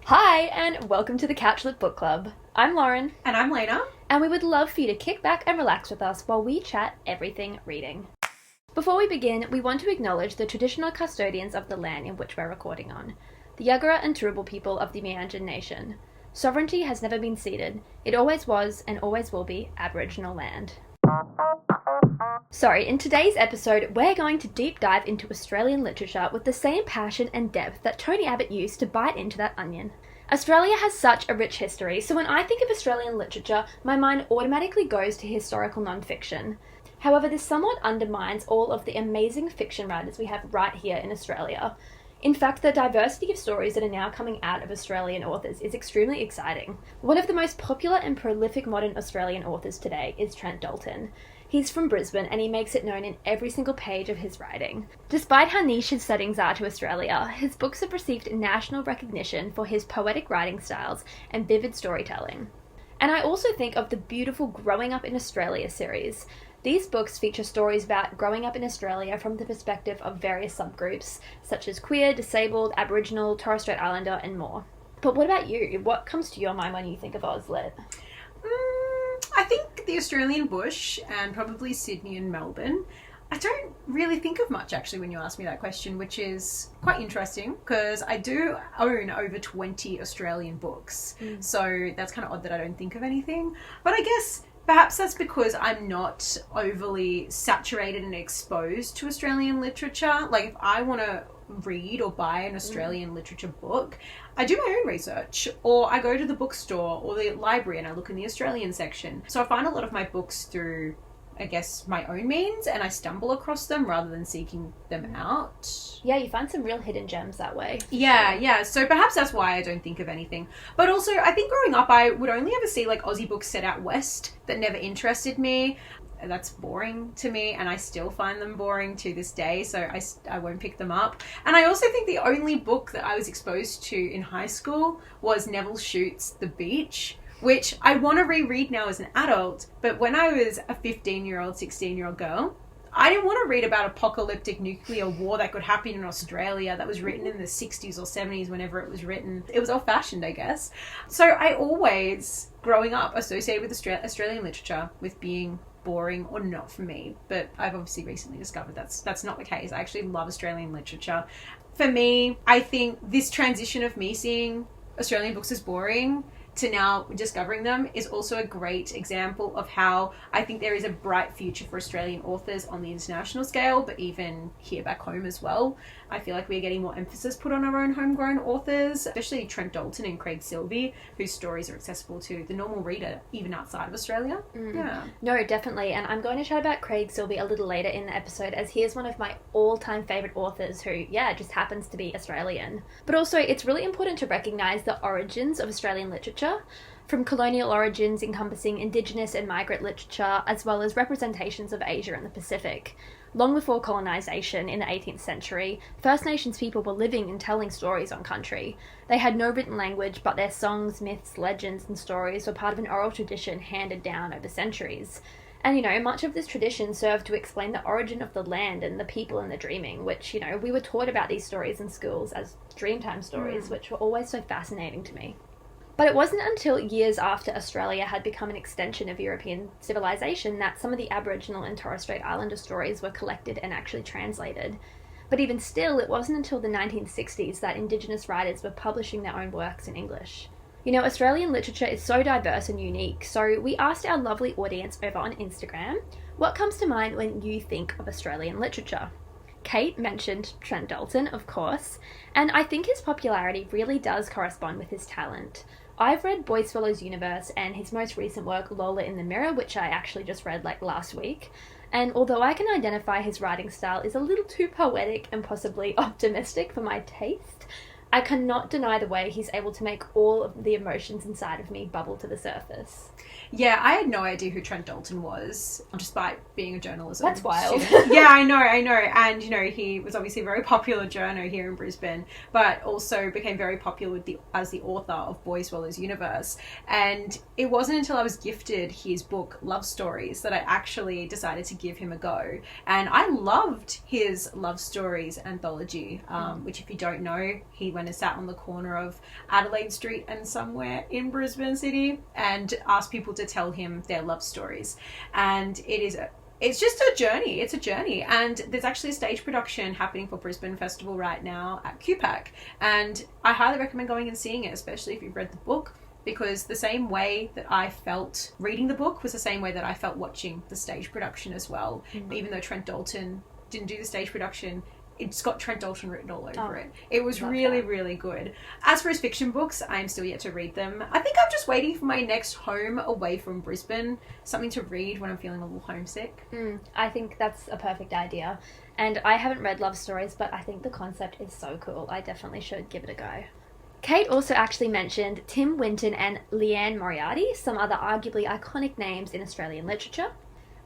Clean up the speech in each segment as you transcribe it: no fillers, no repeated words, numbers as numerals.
Hi, and welcome to the Couchlit Book Club. I'm Lauren. And I'm Lena. And we would love for you to kick back and relax with us while we chat everything reading. Before we begin, we want to acknowledge the traditional custodians of the land in which we're recording on, the Yagara and Turrbal people of the Meanjin Nation. Sovereignty has never been ceded. It always was and always will be Aboriginal land. So, in today's episode, we're going to deep dive into Australian literature with the same passion and depth that Tony Abbott used to bite into that onion. Australia has such a rich history, so when I think of Australian literature, my mind automatically goes to historical non-fiction. However, this somewhat undermines all of the amazing fiction writers we have right here in Australia. In fact, the diversity of stories that are now coming out of Australian authors is extremely exciting. One of the most popular and prolific modern Australian authors today is Trent Dalton. He's from Brisbane and he makes it known in every single page of his writing. Despite how niche his settings are to Australia, his books have received national recognition for his poetic writing styles and vivid storytelling. And I also think of the beautiful Growing Up in Australia series. These books feature stories about growing up in Australia from the perspective of various subgroups, such as queer, disabled, Aboriginal, Torres Strait Islander, and more. But what about you? What comes to your mind when you think of Auslit? I think the Australian bush and probably Sydney and Melbourne. I don't really think of much actually when you ask me that question, which is quite interesting because I do own over 20 Australian books. So that's kind of odd that I don't think of anything. But I guess perhaps that's because I'm not overly saturated and exposed to Australian literature. Like if I want to read or buy an Australian literature book, I do my own research, or I go to the bookstore or the library and I look in the Australian section. So I find a lot of my books through, I guess, my own means, and I stumble across them rather than seeking them out. Yeah, you find some real hidden gems that way. Yeah. So perhaps that's why I don't think of anything. But also, I think growing up, I would only ever see like Aussie books set out west that never interested me. That's boring to me, and I still find them boring to this day, so I won't pick them up. And I also think the only book that I was exposed to in high school was Neville Shute's The Beach, which I want to reread now as an adult, but when I was a 15-year-old, 16-year-old girl, I didn't want to read about apocalyptic nuclear war that could happen in Australia that was written in the 60s or 70s, whenever it was written. It was old-fashioned, I guess. So I always, growing up, associated with Australian literature with being boring or not for me, but I've obviously recently discovered that's not the case. I actually love Australian literature. For me, I think this transition of me seeing Australian books as boring to now discovering them is also a great example of how I think there is a bright future for Australian authors on the international scale, but even here back home as well. I feel like we're getting more emphasis put on our own homegrown authors, especially Trent Dalton and Craig Silvey, whose stories are accessible to the normal reader, even outside of Australia. Yeah. No, definitely. And I'm going to chat about Craig Silvey a little later in the episode, as he is one of my all-time favourite authors who, just happens to be Australian. But also, it's really important to recognise the origins of Australian literature, from colonial origins encompassing Indigenous and migrant literature, as well as representations of Asia and the Pacific. Long before colonisation in the 18th century, First Nations people were living and telling stories on country. They had no written language, but their songs, myths, legends and stories were part of an oral tradition handed down over centuries. And, much of this tradition served to explain the origin of the land and the people and the dreaming, which, we were taught about these stories in schools as Dreamtime stories, which were always so fascinating to me. But it wasn't until years after Australia had become an extension of European civilization that some of the Aboriginal and Torres Strait Islander stories were collected and actually translated. But even still, it wasn't until the 1960s that Indigenous writers were publishing their own works in English. Australian literature is so diverse and unique, so we asked our lovely audience over on Instagram, what comes to mind when you think of Australian literature? Kate mentioned Trent Dalton, of course, and I think his popularity really does correspond with his talent. I've read Boycefellow's Universe and his most recent work, Lola in the Mirror, which I actually just read last week. And although I can identify his writing style is a little too poetic and possibly optimistic for my taste, I cannot deny the way he's able to make all of the emotions inside of me bubble to the surface. Yeah, I had no idea who Trent Dalton was, despite being a journalism That's wild. Yeah, I know. And, he was obviously a very popular journo here in Brisbane, but also became very popular as the author of Boy Swallows Universe. And it wasn't until I was gifted his book, Love Stories, that I actually decided to give him a go. And I loved his Love Stories anthology, which, if you don't know, he went and sat on the corner of Adelaide Street and somewhere in Brisbane City and asked people to tell him their love stories. And it's just a journey. It's a journey. And there's actually a stage production happening for Brisbane Festival right now at QPAC. And I highly recommend going and seeing it, especially if you've read the book, because the same way that I felt reading the book was the same way that I felt watching the stage production as well. Even though Trent Dalton didn't do the stage production, it's got Trent Dalton written all over it. It was really, really good. As for his fiction books, I'm still yet to read them. I think I'm just waiting for my next home away from Brisbane, something to read when I'm feeling a little homesick. I think that's a perfect idea. And I haven't read Love Stories, but I think the concept is so cool. I definitely should give it a go. Kate also actually mentioned Tim Winton and Leanne Moriarty, some other arguably iconic names in Australian literature.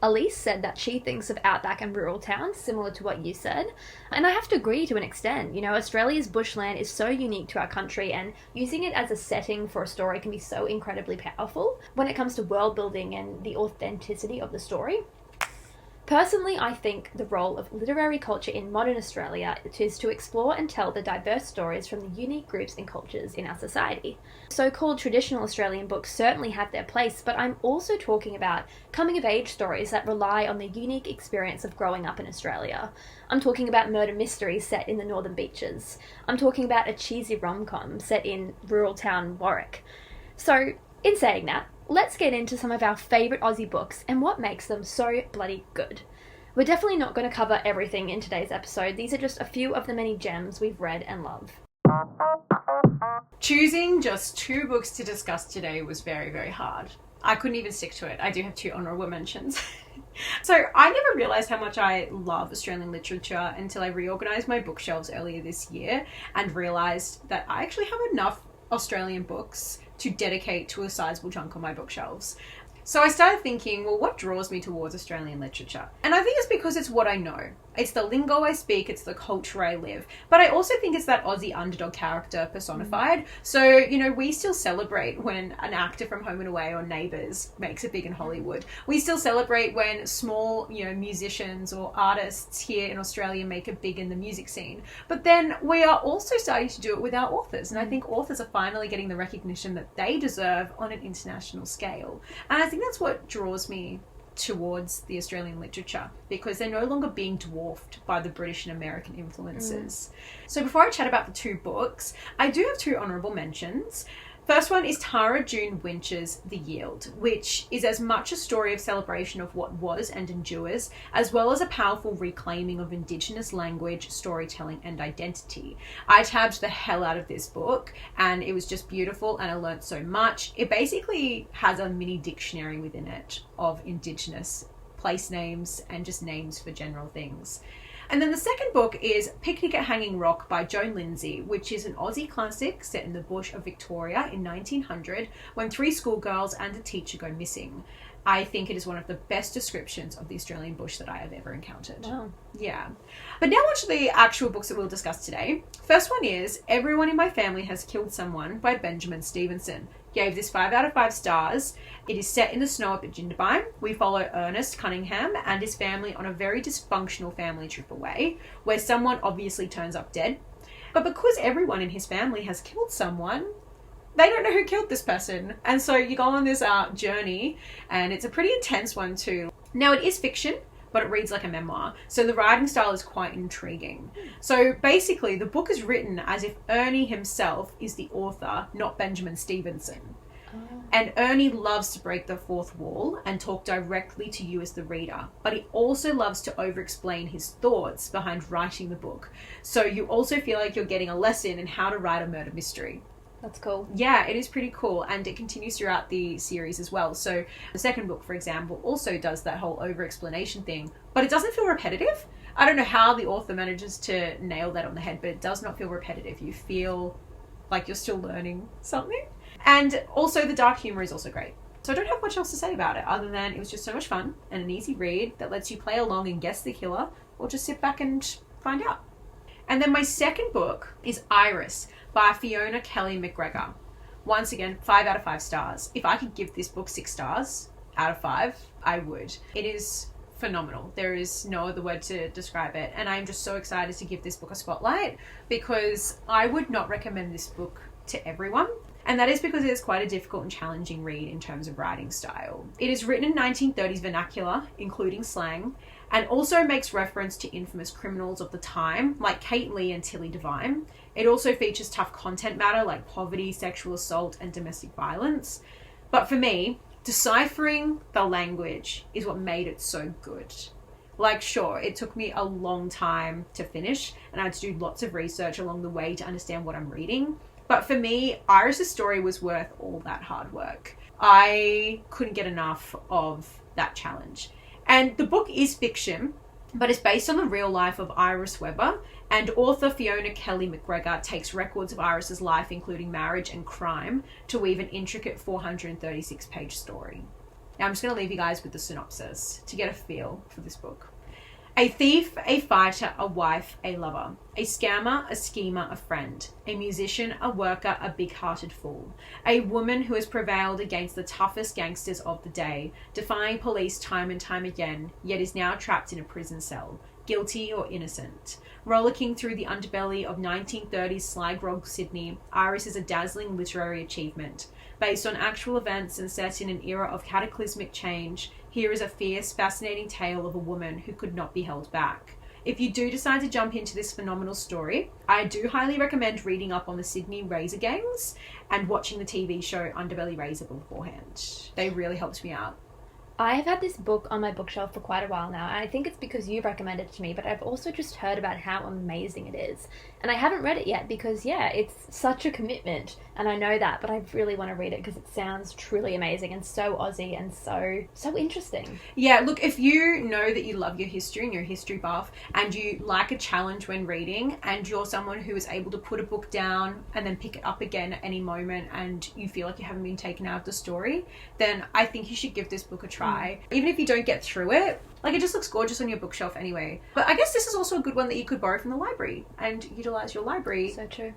Elise said that she thinks of outback and rural towns, similar to what you said. And I have to agree to an extent. Australia's bushland is so unique to our country, and using it as a setting for a story can be so incredibly powerful when it comes to world building and the authenticity of the story. Personally, I think the role of literary culture in modern Australia is to explore and tell the diverse stories from the unique groups and cultures in our society. So-called traditional Australian books certainly have their place, but I'm also talking about coming-of-age stories that rely on the unique experience of growing up in Australia. I'm talking about murder mysteries set in the Northern Beaches. I'm talking about a cheesy rom-com set in rural town Warwick. So, in saying that, let's get into some of our favourite Aussie books and what makes them so bloody good. We're definitely not going to cover everything in today's episode. These are just a few of the many gems we've read and love. Choosing just 2 books to discuss today was very, very hard. I couldn't even stick to it. I do have 2 honourable mentions. So I never realised how much I love Australian literature until I reorganised my bookshelves earlier this year and realised that I actually have enough Australian books to dedicate to a sizable chunk on my bookshelves. So I started thinking, well, what draws me towards Australian literature? And I think it's because it's what I know. It's the lingo I speak, it's the culture I live. But I also think it's that Aussie underdog character personified. So, we still celebrate when an actor from Home and Away or Neighbours makes it big in Hollywood. We still celebrate when small, musicians or artists here in Australia make it big in the music scene. But then we are also starting to do it with our authors. And I think authors are finally getting the recognition that they deserve on an international scale. And I think that's what draws me towards the Australian literature, because they're no longer being dwarfed by the British and American influences. So before I chat about the 2 books, I do have 2 honourable mentions. First one is Tara June Winch's The Yield, which is as much a story of celebration of what was and endures, as well as a powerful reclaiming of Indigenous language, storytelling and identity. I tabbed the hell out of this book and it was just beautiful and I learnt so much. It basically has a mini dictionary within it of Indigenous place names and just names for general things. And then the second book is Picnic at Hanging Rock by Joan Lindsay, which is an Aussie classic set in the bush of Victoria in 1900 when 3 schoolgirls and a teacher go missing. I think it is one of the best descriptions of the Australian bush that I have ever encountered. Wow. Yeah. But now on to the actual books that we'll discuss today. First one is Everyone in My Family Has Killed Someone by Benjamin Stevenson. Gave this 5 out of 5 stars. It is set in the snow up at Jindabyne. We follow Ernest Cunningham and his family on a very dysfunctional family trip away, where someone obviously turns up dead. But because everyone in his family has killed someone, they don't know who killed this person. And so you go on this journey, and it's a pretty intense one too. Now, it is fiction, but it reads like a memoir. So the writing style is quite intriguing. So basically, the book is written as if Ernie himself is the author, not Benjamin Stevenson. And Ernie loves to break the fourth wall and talk directly to you as the reader, but he also loves to over-explain his thoughts behind writing the book. So you also feel like you're getting a lesson in how to write a murder mystery. That's cool. Yeah, it is pretty cool, and it continues throughout the series as well. So the second book, for example, also does that whole over-explanation thing, but it doesn't feel repetitive. I don't know how the author manages to nail that on the head, but it does not feel repetitive. You feel like you're still learning something. And also the dark humor is also great. So I don't have much else to say about it other than it was just so much fun and an easy read that lets you play along and guess the killer or just sit back and find out. And then my second book is Iris by Fiona Kelly McGregor. Once again, 5 out of 5 stars. If I could give this book 6 stars out of 5, I would. It is phenomenal. There is no other word to describe it. And I'm just so excited to give this book a spotlight because I would not recommend this book to everyone. And that is because it is quite a difficult and challenging read in terms of writing style. It is written in 1930s vernacular, including slang, and also makes reference to infamous criminals of the time, like Kate Leigh and Tilly Devine. It also features tough content matter like poverty, sexual assault, and domestic violence. But for me, deciphering the language is what made it so good. Like, sure, it took me a long time to finish, and I had to do lots of research along the way to understand what I'm reading. But for me, Iris's story was worth all that hard work. I couldn't get enough of that challenge. And the book is fiction, but it's based on the real life of Iris Webber, and author Fiona Kelly McGregor takes records of Iris's life, including marriage and crime, to weave an intricate 436-page story. Now I'm just going to leave you guys with the synopsis to get a feel for this book. A thief, a fighter, a wife, a lover, a scammer, a schemer, a friend, a musician, a worker, a big-hearted fool, a woman who has prevailed against the toughest gangsters of the day, defying police time and time again, yet is now trapped in a prison cell, guilty or innocent. Rollicking through the underbelly of 1930s Sly Grog Sydney, Iris is a dazzling literary achievement. Based on actual events and set in an era of cataclysmic change, here is a fierce, fascinating tale of a woman who could not be held back. If you do decide to jump into this phenomenal story, I do highly recommend reading up on the Sydney Razor gangs and watching the TV show Underbelly Razor beforehand. They really helped me out. I've had this book on my bookshelf for quite a while now, and I think it's because you recommended it to me, but I've also just heard about how amazing it is. And I haven't read it yet because, yeah, it's such a commitment, and I know that, but I really want to read it because it sounds truly amazing and so Aussie and so interesting. Yeah, look, if you know that you love your history and you're a history buff and you like a challenge when reading and you're someone who is able to put a book down and then pick it up again at any moment and you feel like you haven't been taken out of the story, then I think you should give this book a try. Even if you don't get through it, like, it just looks gorgeous on your bookshelf anyway. But I guess this is also a good one that you could borrow from the library and utilize your library. So true.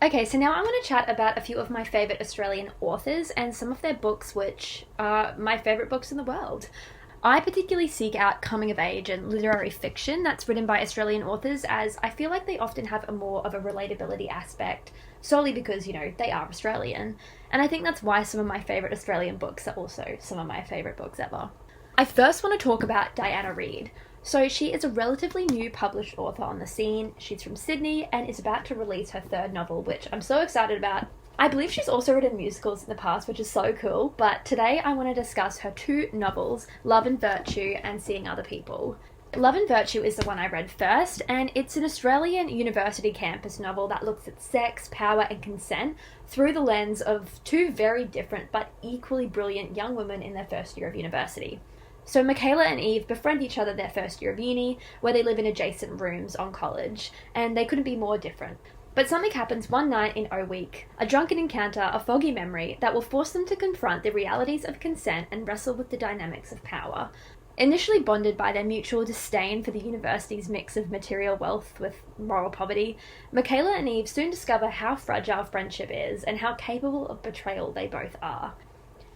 Okay, so now I'm going to chat about a few of my favourite Australian authors and some of their books which are my favourite books in the world. I particularly seek out coming of age and literary fiction that's written by Australian authors, as I feel like they often have a more of a relatability aspect, solely because, you know, they are Australian. And I think that's why some of my favourite Australian books are also some of my favourite books ever. I first want to talk about Diana Reid. So she is a relatively new published author on the scene. She's from Sydney and is about to release her 3rd novel, which I'm so excited about. I believe she's also written musicals in the past, which is so cool, but today I want to discuss her 2 novels, Love and Virtue and Seeing Other People. Love and Virtue is the one I read first, and it's an Australian university campus novel that looks at sex, power and consent through the lens of 2 very different but equally brilliant young women in their first year of university. So Michaela and Eve befriend each other their first year of uni, where they live in adjacent rooms on college, and they couldn't be more different. But something happens one night in O Week, a drunken encounter, a foggy memory, that will force them to confront the realities of consent and wrestle with the dynamics of power. Initially bonded by their mutual disdain for the university's mix of material wealth with moral poverty, Michaela and Eve soon discover how fragile friendship is and how capable of betrayal they both are.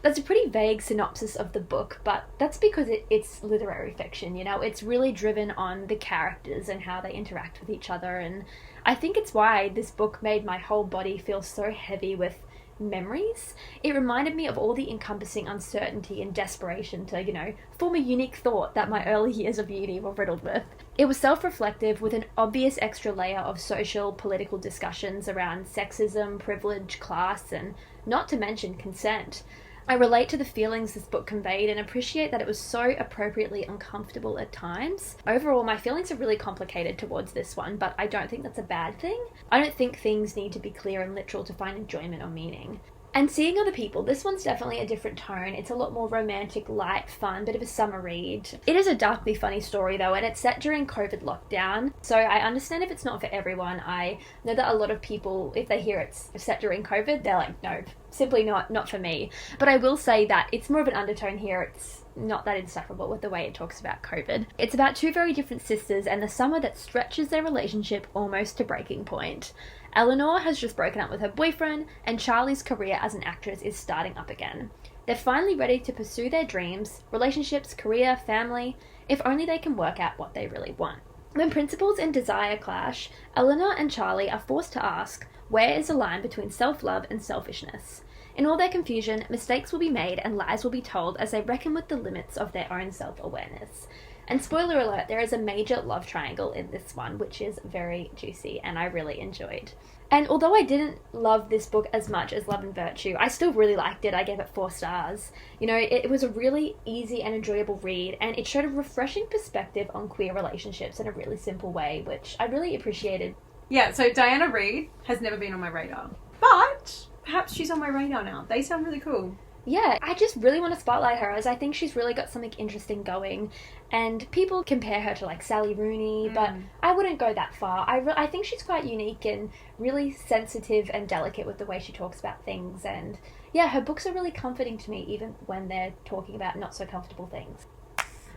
That's a pretty vague synopsis of the book, but that's because it's literary fiction, you know? It's really driven on the characters and how they interact with each other, and I think it's why this book made my whole body feel so heavy with memories. It reminded me of all the encompassing uncertainty and desperation to, you know, form a unique thought that my early years of uni were riddled with. It was self-reflective with an obvious extra layer of social, political discussions around sexism, privilege, class, and not to mention consent. I relate to the feelings this book conveyed and appreciate that it was so appropriately uncomfortable at times. Overall, my feelings are really complicated towards this one, but I don't think that's a bad thing. I don't think things need to be clear and literal to find enjoyment or meaning. And Seeing Other People, this one's definitely a different tone. It's a lot more romantic, light, fun, bit of a summer read. It is a darkly funny story though, and it's set during COVID lockdown. So I understand if it's not for everyone. I know that a lot of people, if they hear it's set during COVID, they're like, no, simply not for me. But I will say that it's more of an undertone here. It's not that insufferable with the way it talks about COVID. It's about two very different sisters and the summer that stretches their relationship almost to breaking point. Eleanor has just broken up with her boyfriend, and Charlie's career as an actress is starting up again. They're finally ready to pursue their dreams, relationships, career, family, if only they can work out what they really want. When principles and desire clash, Eleanor and Charlie are forced to ask, where is the line between self-love and selfishness? In all their confusion, mistakes will be made and lies will be told as they reckon with the limits of their own self-awareness. And spoiler alert, there is a major love triangle in this one, which is very juicy and I really enjoyed. And although I didn't love this book as much as Love and Virtue, I still really liked it. I gave it 4 stars. You know, it was a really easy and enjoyable read, and it showed a refreshing perspective on queer relationships in a really simple way, which I really appreciated. Yeah, so Diana Reid has never been on my radar, but perhaps she's on my radar now. They sound really cool. Yeah, I just really want to spotlight her as I think she's really got something interesting going, and people compare her to like Sally Rooney, but I wouldn't go that far. I think she's quite unique and really sensitive and delicate with the way she talks about things, and yeah, her books are really comforting to me even when they're talking about not so comfortable things.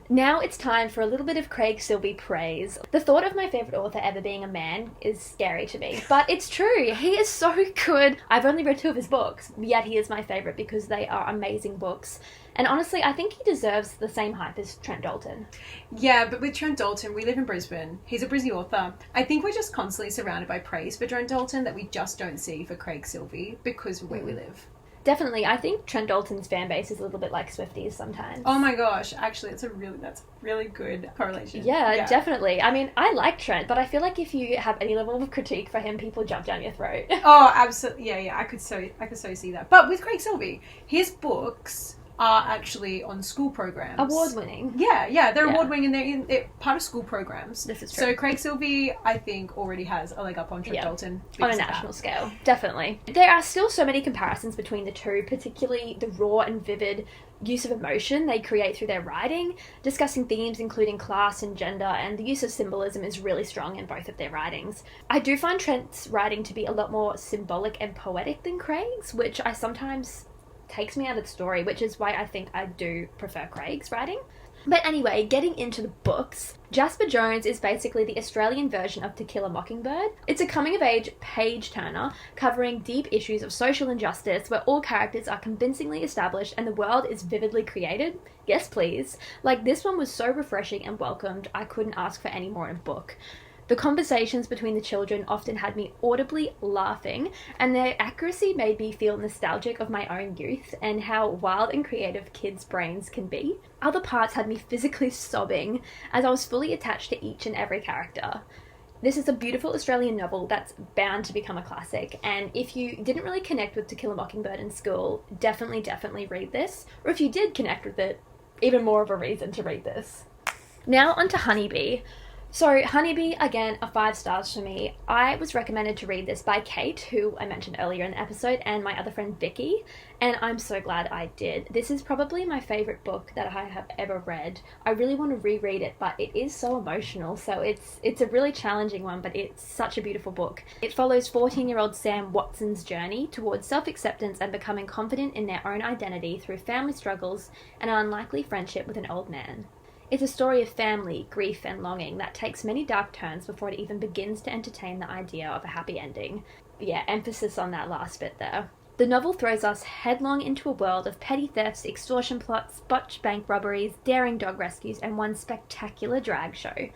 Now it's time for a little bit of Craig Silvey praise. The thought of my favourite author ever being a man is scary to me, but it's true. He is so good. I've only read 2 of his books, yet he is my favourite because they are amazing books. And honestly, I think he deserves the same hype as Trent Dalton. Yeah, but with Trent Dalton, we live in Brisbane. He's a Brisbane author. I think we're just constantly surrounded by praise for Trent Dalton that we just don't see for Craig Silvey because of where we live. Definitely. I think Trent Dalton's fan base is a little bit like Swifties sometimes. Oh my gosh. Actually, that's really good correlation. Yeah, definitely. I mean, I like Trent, but I feel like if you have any level of critique for him, people jump down your throat. Oh, absolutely. Yeah. I could so see that. But with Craig Silvey, his books are actually on school programs. Award-winning. Yeah, they're award-winning and they're part of school programs. This is true. So Craig Silvey, I think, already has a leg up on Trent Dalton. On a national scale, definitely. There are still so many comparisons between the two, particularly the raw and vivid use of emotion they create through their writing, discussing themes including class and gender, and the use of symbolism is really strong in both of their writings. I do find Trent's writing to be a lot more symbolic and poetic than Craig's, which I sometimes takes me out of the story, which is why I think I do prefer Craig's writing. But anyway, getting into the books, Jasper Jones is basically the Australian version of To Kill a Mockingbird. It's a coming-of-age page-turner covering deep issues of social injustice where all characters are convincingly established and the world is vividly created. Yes, please. Like, this one was so refreshing and welcomed, I couldn't ask for any more in a book. The conversations between the children often had me audibly laughing, and their accuracy made me feel nostalgic of my own youth and how wild and creative kids' brains can be. Other parts had me physically sobbing as I was fully attached to each and every character. This is a beautiful Australian novel that's bound to become a classic, and if you didn't really connect with To Kill a Mockingbird in school, definitely read this. Or if you did connect with it, even more of a reason to read this. Now onto Honeybee. So, Honeybee, again, a 5 stars for me. I was recommended to read this by Kate, who I mentioned earlier in the episode, and my other friend Vicky, and I'm so glad I did. This is probably my favourite book that I have ever read. I really want to reread it, but it is so emotional, so it's a really challenging one, but it's such a beautiful book. It follows 14-year-old Sam Watson's journey towards self-acceptance and becoming confident in their own identity through family struggles and an unlikely friendship with an old man. It's a story of family, grief, and longing that takes many dark turns before it even begins to entertain the idea of a happy ending. Yeah, emphasis on that last bit there. The novel throws us headlong into a world of petty thefts, extortion plots, botched bank robberies, daring dog rescues, and one spectacular drag show.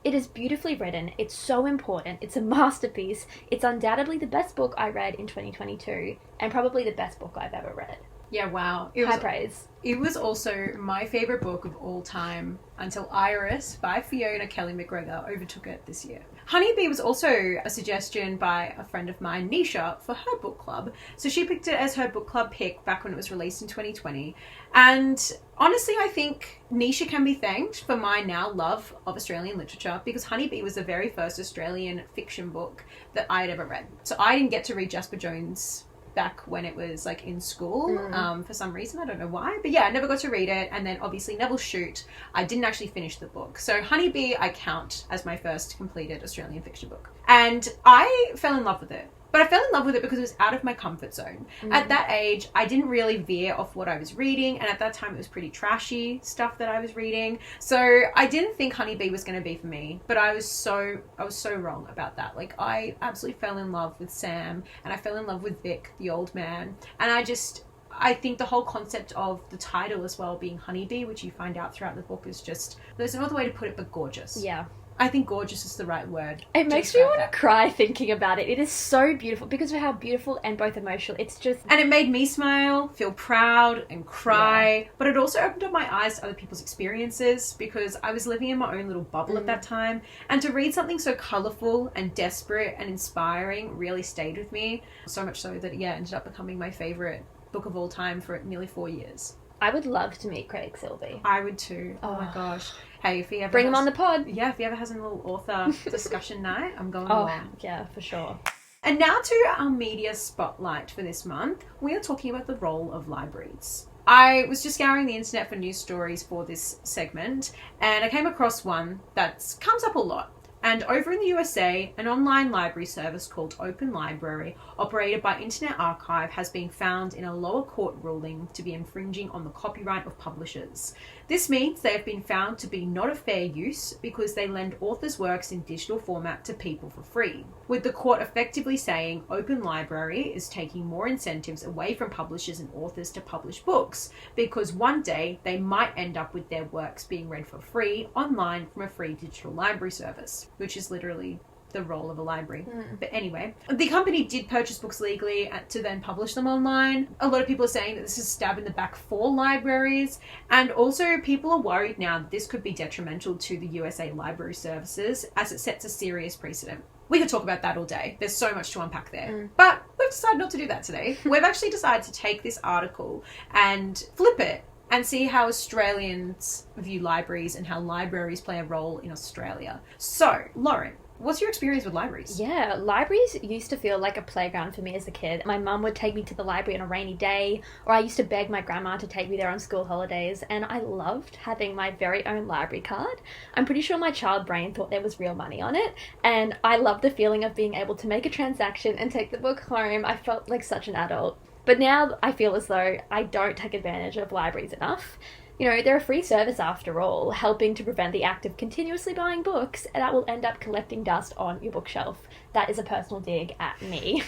It is beautifully written, it's so important, it's a masterpiece, it's undoubtedly the best book I read in 2022, and probably the best book I've ever read. Yeah, wow. High praise. It was also my favourite book of all time until Iris by Fiona Kelly McGregor overtook it this year. Honeybee was also a suggestion by a friend of mine, Nisha, for her book club. So she picked it as her book club pick back when it was released in 2020. And honestly, I think Nisha can be thanked for my now love of Australian literature because Honeybee was the very first Australian fiction book that I had ever read. So I didn't get to read Jasper Jones' back when it was like in school for some reason. I don't know why, but yeah, I never got to read it. And then obviously Neville Shute, I didn't actually finish the book. So Honeybee I count as my first completed Australian fiction book, and I fell in love with it. But I fell in love with it because it was out of my comfort zone. At that age, I didn't really veer off what I was reading. And at that time, it was pretty trashy stuff that I was reading. So I didn't think Honeybee was going to be for me. But I was so wrong about that. Like, I absolutely fell in love with Sam. And I fell in love with Vic, the old man. And I think the whole concept of the title as well being Honeybee, which you find out throughout the book, is just, there's no other way to put it but gorgeous. Yeah. I think gorgeous is the right word. It makes me want to cry thinking about it. It is so beautiful because of how beautiful and both emotional. It's just... And it made me smile, feel proud and cry. But it also opened up my eyes to other people's experiences because I was living in my own little bubble at that time. And to read something so colourful and desperate and inspiring really stayed with me. So much so that, yeah, it ended up becoming my favourite book of all time for nearly 4 years. I would love to meet Craig Silvey. I would too. Oh my gosh. Hey, if he ever bring him on the pod. Yeah, if he ever has a little author discussion night, I'm going along. Yeah, for sure. And now to our media spotlight for this month. We are talking about the role of libraries. I was just scouring the internet for news stories for this segment, and I came across one that comes up a lot. And over in the USA, an online library service called Open Library, operated by Internet Archive, has been found in a lower court ruling to be infringing on the copyright of publishers. This means they have been found to be not a fair use because they lend authors' works in digital format to people for free, with the court effectively saying Open Library is taking more incentives away from publishers and authors to publish books because one day they might end up with their works being read for free online from a free digital library service, which is literally the role of a library. But anyway, the company did purchase books legally to then publish them online. A lot of people are saying that this is a stab in the back for libraries, and also people are worried now that this could be detrimental to the USA library services as it sets a serious precedent. We could talk about that all day. There's so much to unpack there. But we've decided not to do that today. We've actually decided to take this article and flip it and see how Australians view libraries and how libraries play a role in Australia. So, Lauren, what's your experience with libraries? Yeah, libraries used to feel like a playground for me as a kid. My mum would take me to the library on a rainy day, or I used to beg my grandma to take me there on school holidays, and I loved having my very own library card. I'm pretty sure my child brain thought there was real money on it, and I loved the feeling of being able to make a transaction and take the book home. I felt like such an adult. But now I feel as though I don't take advantage of libraries enough. You know, they're a free service after all, helping to prevent the act of continuously buying books that will end up collecting dust on your bookshelf. That is a personal dig at me.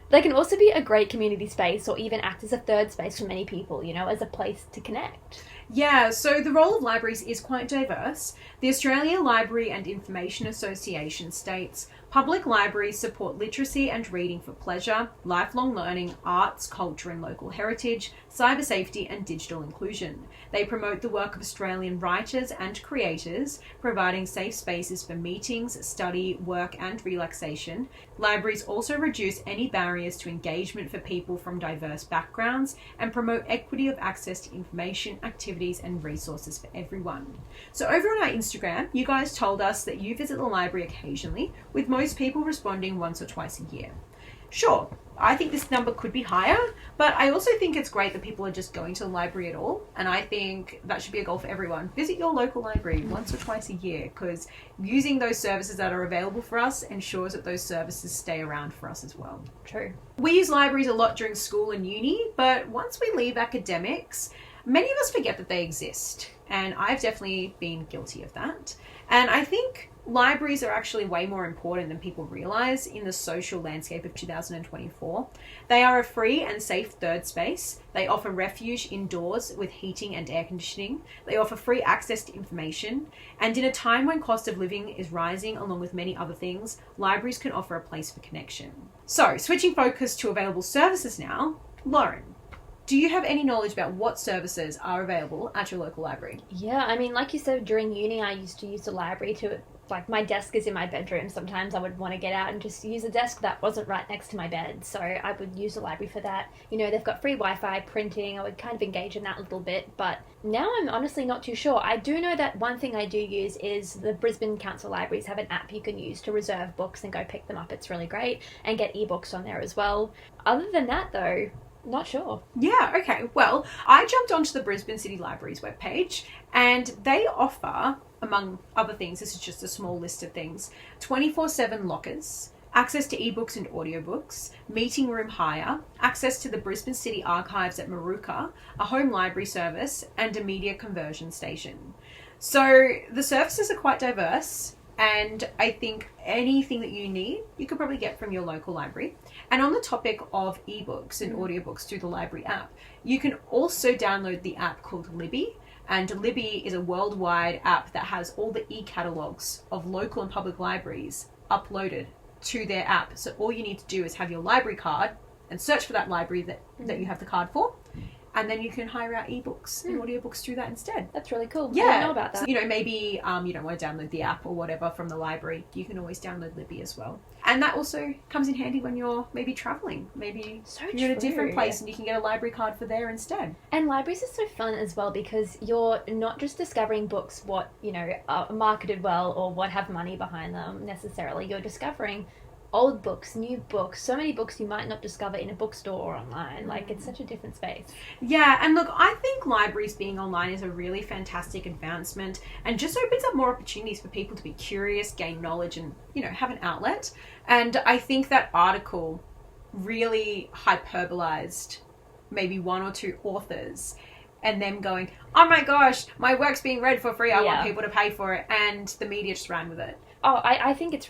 They can also be a great community space or even act as a third space for many people, you know, as a place to connect. Yeah, so the role of libraries is quite diverse. The Australian Library and Information Association states, public libraries support literacy and reading for pleasure, lifelong learning, arts, culture and local heritage, cyber safety and digital inclusion. They promote the work of Australian writers and creators, providing safe spaces for meetings, study, work and relaxation. Libraries also reduce any barriers to engagement for people from diverse backgrounds and promote equity of access to information, activities and resources for everyone. So over on our Instagram, you guys told us that you visit the library occasionally, with most people responding once or twice a year. Sure, I think this number could be higher, but I also think it's great that people are just going to the library at all, and I think that should be a goal for everyone. Visit your local library once or twice a year, because using those services that are available for us ensures that those services stay around for us as well. True. We use libraries a lot during school and uni, but once we leave academics, many of us forget that they exist, and I've definitely been guilty of that. And I think libraries are actually way more important than people realise in the social landscape of 2024. They are a free and safe third space. They offer refuge indoors with heating and air conditioning. They offer free access to information. And in a time when cost of living is rising along with many other things, libraries can offer a place for connection. So, switching focus to available services now, Lauren, do you have any knowledge about what services are available at your local library? Yeah, I mean, like you said, during uni I used to use the library to Like, my desk is in my bedroom. Sometimes I would want to get out and just use a desk that wasn't right next to my bed. So I would use the library for that. You know, they've got free Wi-Fi, printing. I would kind of engage in that a little bit. But now I'm honestly not too sure. I do know that one thing I do use is the Brisbane Council Libraries have an app you can use to reserve books and go pick them up. It's really great. And get ebooks on there as well. Other than that, though, not sure. Yeah, okay. Well, I jumped onto the Brisbane City Library's webpage, and they offer, among other things, this is just a small list of things, 24/7 lockers, access to ebooks and audiobooks, meeting room hire, access to the Brisbane City Archives at Maruka, a home library service, and a media conversion station. So the services are quite diverse, and I think anything that you need, you could probably get from your local library. And on the topic of ebooks and audiobooks through the library app, you can also download the app called Libby. And Libby is a worldwide app that has all the e-catalogues of local and public libraries uploaded to their app. So all you need to do is have your library card and search for that library that you have the card for. And then you can hire out ebooks and audiobooks through that instead. That's really cool. Yeah. I didn't know about that. So, you know, maybe you don't want to download the app or whatever from the library. You can always download Libby as well. And that also comes in handy when you're maybe travelling. Maybe you're in a different place and you can get a library card for there instead. And libraries are so fun as well because you're not just discovering books what, you know, are marketed well or what have money behind them necessarily. You're discovering old books, new books, so many books you might not discover in a bookstore or online. Like, it's such a different space. Yeah, and look, I think libraries being online is a really fantastic advancement and just opens up more opportunities for people to be curious, gain knowledge, and, you know, have an outlet. And I think that article really hyperbolized maybe one or two authors and them going, oh my gosh, my work's being read for free, I want people to pay for it, and the media just ran with it. Oh, I think it's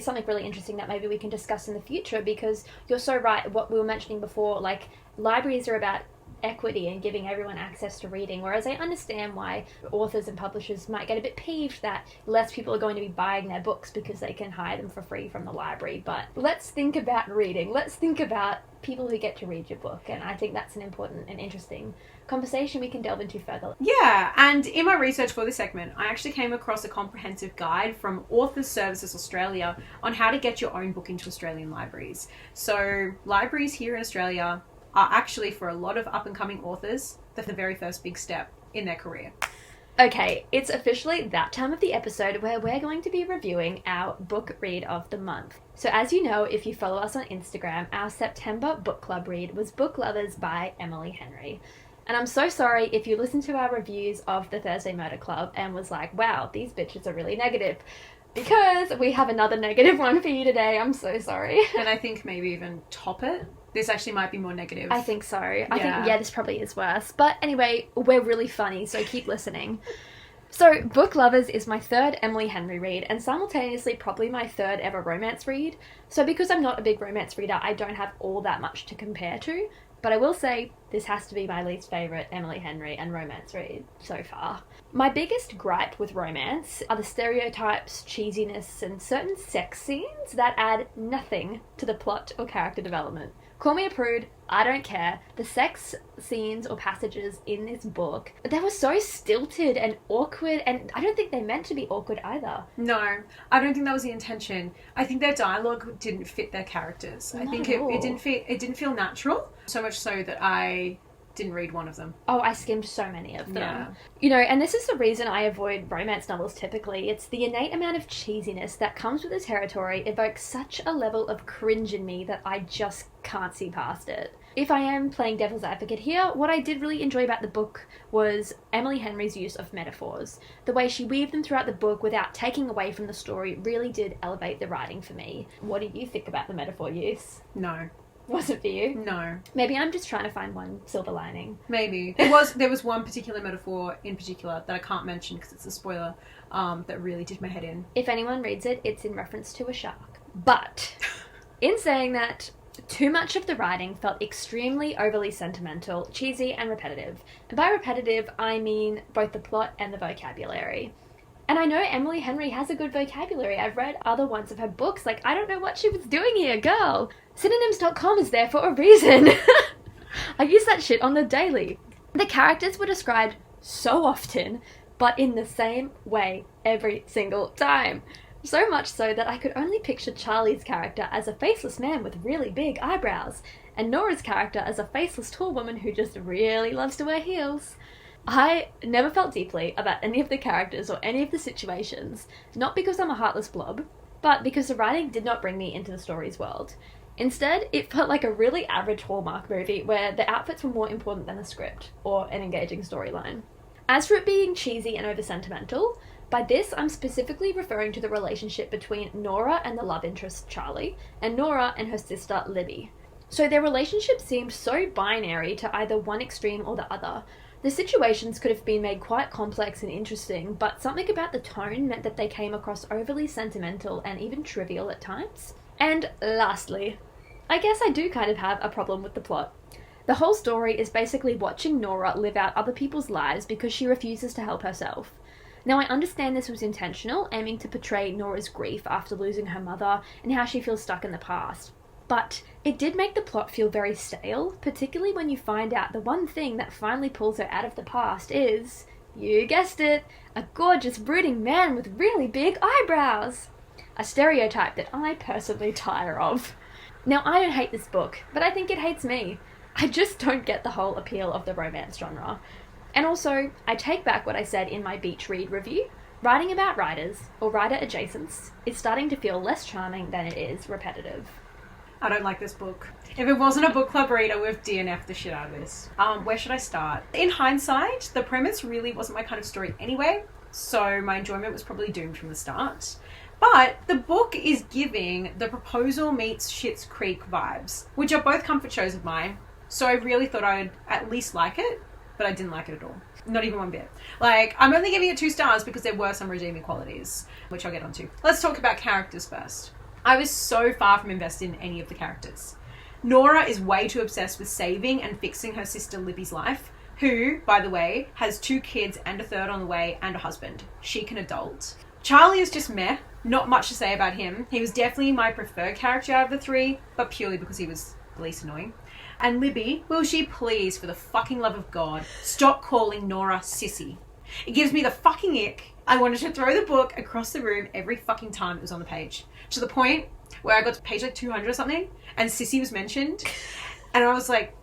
something really interesting that maybe we can discuss in the future, because you're so right, what we were mentioning before, like, libraries are about equity and giving everyone access to reading, whereas I understand why authors and publishers might get a bit peeved that less people are going to be buying their books because they can hire them for free from the library. But let's think about reading. Let's think about people who get to read your book, and I think that's an important and interesting conversation we can delve into further. Yeah, and in my research for this segment, I actually came across a comprehensive guide from Authors Services Australia on how to get your own book into Australian libraries. So libraries here in Australia are actually, for a lot of up-and-coming authors, the very first big step in their career. Okay, it's officially that time of the episode where we're going to be reviewing our book read of the month. So as you know, if you follow us on Instagram, our September book club read was Book Lovers by Emily Henry. And I'm so sorry if you listened to our reviews of the Thursday Murder Club and was like, wow, these bitches are really negative. Because we have another negative one for you today. I'm so sorry. And I think maybe even top it. This actually might be more negative. I think so. I think this probably is worse. But anyway, we're really funny, so keep listening. So, Book Lovers is my third Emily Henry read, and simultaneously probably my third ever romance read. So because I'm not a big romance reader, I don't have all that much to compare to. But I will say, this has to be my least favourite Emily Henry and romance read so far. My biggest gripe with romance are the stereotypes, cheesiness, and certain sex scenes that add nothing to the plot or character development. Call me a prude, I don't care. The sex scenes or passages in this book, they were so stilted and awkward, and I don't think they meant to be awkward either. No, I don't think that was the intention. I think their dialogue didn't fit their characters. I think it didn't feel natural, so much so that I didn't read one of them. Oh, I skimmed so many of them. Yeah. You know, and this is the reason I avoid romance novels typically. It's the innate amount of cheesiness that comes with the territory evokes such a level of cringe in me that I just can't see past it. If I am playing devil's advocate here, what I did really enjoy about the book was Emily Henry's use of metaphors. The way she weaved them throughout the book without taking away from the story really did elevate the writing for me. What do you think about the metaphor use? No. Wasn't for you? No. Maybe I'm just trying to find one silver lining. Maybe. There was one particular metaphor in particular that I can't mention because it's a spoiler, that really did my head in. If anyone reads it, it's in reference to a shark. But, in saying that, too much of the writing felt extremely overly sentimental, cheesy, and repetitive. And by repetitive, I mean both the plot and the vocabulary. And I know Emily Henry has a good vocabulary. I've read other ones of her books. Like, I don't know what she was doing here, girl. Synonyms.com is there for a reason. I use that shit on the daily. The characters were described so often, but in the same way every single time. So much so that I could only picture Charlie's character as a faceless man with really big eyebrows, and Nora's character as a faceless tall woman who just really loves to wear heels. I never felt deeply about any of the characters or any of the situations, not because I'm a heartless blob, but because the writing did not bring me into the story's world. Instead, it felt like a really average Hallmark movie where the outfits were more important than the script, or an engaging storyline. As for it being cheesy and over-sentimental, by this I'm specifically referring to the relationship between Nora and the love interest Charlie, and Nora and her sister Libby. So their relationship seemed so binary to either one extreme or the other. The situations could have been made quite complex and interesting, but something about the tone meant that they came across overly sentimental and even trivial at times. And lastly, I guess I do kind of have a problem with the plot. The whole story is basically watching Nora live out other people's lives because she refuses to help herself. Now, I understand this was intentional, aiming to portray Nora's grief after losing her mother and how she feels stuck in the past. But it did make the plot feel very stale, particularly when you find out the one thing that finally pulls her out of the past is, you guessed it, a gorgeous brooding man with really big eyebrows. A stereotype that I personally tire of. Now, I don't hate this book, but I think it hates me. I just don't get the whole appeal of the romance genre. And also, I take back what I said in my Beach Read review. Writing about writers, or writer adjacents, is starting to feel less charming than it is repetitive. I don't like this book. If it wasn't a book club read, I would have DNF'd the shit out of this. Where should I start? In hindsight, the premise really wasn't my kind of story anyway, so my enjoyment was probably doomed from the start. But the book is giving the proposal meets Schitt's Creek vibes, which are both comfort shows of mine, so I really thought I'd at least like it, but I didn't like it at all. Not even one bit. Like, I'm only giving it 2 stars because there were some redeeming qualities, which I'll get onto. Let's talk about characters first. I was so far from invested in any of the characters. Nora is way too obsessed with saving and fixing her sister Libby's life, who, by the way, has 2 kids and a third on the way and a husband. She can adult. Charlie is just meh. Not much to say about him. He was definitely my preferred character out of the 3, but purely because he was the least annoying. And Libby, will she please, for the fucking love of God, stop calling Nora sissy? It gives me the fucking ick. I wanted to throw the book across the room every fucking time it was on the page. To the point where I got to page like 200 or something, and sissy was mentioned. And I was like,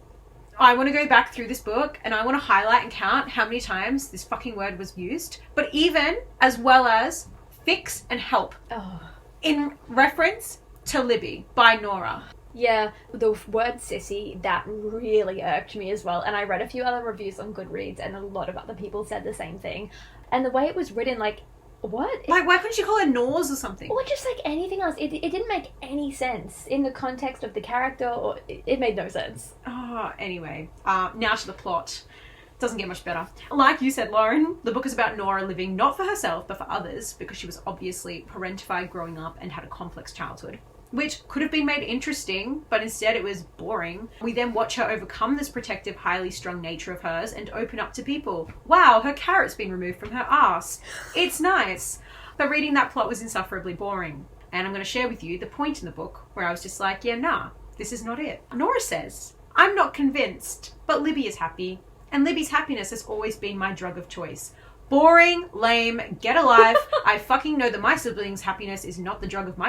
I want to go back through this book and I want to highlight and count how many times this fucking word was used. But even as well as fix and help. Oh. In reference to Libby by Nora. Yeah, the word sissy, that really irked me as well. And I read a few other reviews on Goodreads and a lot of other people said the same thing. And the way it was written, like, what? Like, why couldn't you call her Nors or something? Or just like anything else. It didn't make any sense in the context of the character, or it made no sense. Oh, anyway. Now to the plot. Doesn't get much better. Like you said, Lauren, the book is about Nora living not for herself, but for others, because she was obviously parentified growing up and had a complex childhood, which could have been made interesting, but instead it was boring. We then watch her overcome this protective, highly strung nature of hers and open up to people. Wow, her carrot's been removed from her ass. It's nice. But reading that plot was insufferably boring. And I'm going to share with you the point in the book where I was just like, yeah, nah, this is not it. Nora says, I'm not convinced, but Libby is happy. And Libby's happiness has always been my drug of choice. Boring, lame, get a life. I fucking know that my siblings' happiness is not the drug of my